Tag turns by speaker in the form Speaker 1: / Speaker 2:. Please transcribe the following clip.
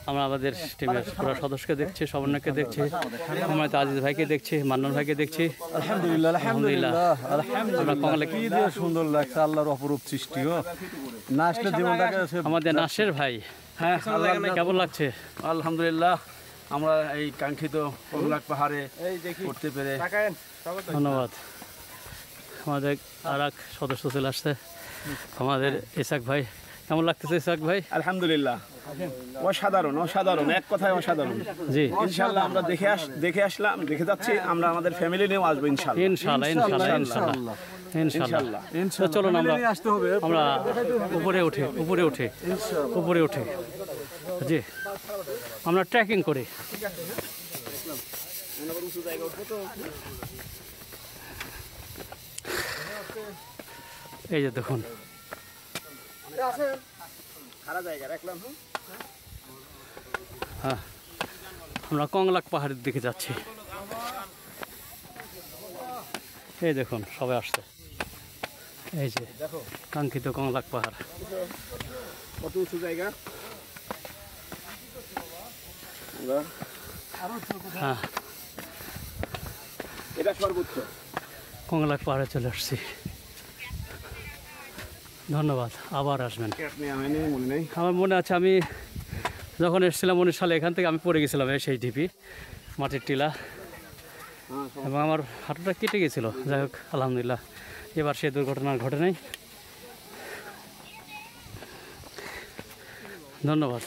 Speaker 1: আমরা আমাদের টিমের পুরো সদস্যকে দেখছি, সমন্বয়কে দেখছি, আমরা তো আজিজ ভাইকে দেখছি, মান্নান ভাইকে দেখছি।
Speaker 2: আলহামদুলিল্লাহ আলহামদুলিল্লাহ আলহামদুলিল্লাহ, কি যে সুন্দর লাগছে, আল্লাহর অপরূপ সৃষ্টি। না আসলে জীবনটাকে
Speaker 1: আমাদের নাসের ভাই,
Speaker 2: হ্যাঁ
Speaker 1: কেমন লাগছে?
Speaker 2: আলহামদুলিল্লাহ, আমরা এই কাঙ্ক্ষিত কংলাক পাহাড়ে করতে পেরে
Speaker 1: ধন্যবাদ। আমাদের আর এক সদস্য চলে আসছে, আমাদের ইসাক ভাই। কেমন লাগতেছে ইসাক ভাই?
Speaker 2: আলহামদুলিল্লাহ, অসাধারণ অসাধারণ, এক কথায় অসাধারণ।
Speaker 1: জি,
Speaker 2: ইনশাআল্লাহ আমরা দেখে আসলাম, দেখে যাচ্ছি, আমরা আমাদের ফ্যামিলি নিয়েও আসবো ইনশাআল্লাহ
Speaker 1: ইনশাআল্লাহ ইনশাআল্লাহ ইনশাআল্লাহ ইনশাআল্লাহ। তো চলুন আমরা উপরে উঠে জি আমরা ট্রেকিং করি। এই যে দেখুন, হ্যাঁ আমরা কংলাক পাহাড়ের দিকে যাচ্ছি। এই দেখুন সবাই আসছে, এই যে কাঙ্ক্ষিত কংলাক পাহাড়।
Speaker 2: কত উঁচু জায়গা,
Speaker 1: হ্যাঁ
Speaker 2: এটা সর্বোচ্চ
Speaker 1: কংলাক পাহাড়ে চলে আসছি। ধন্যবাদ, আবার আসবেন। আমার মনে আছে আমি যখন এসেছিলাম 19 সালে, এখান থেকে আমি পড়ে গেছিলাম সেই ঢিপি মাটির টিলা, এবং আমার হাঁটুটা কেটে গেছিলো। যাই হোক আলহামদুলিল্লাহ এবার সে দুর্ঘটনা ঘটে নাই। ধন্যবাদ।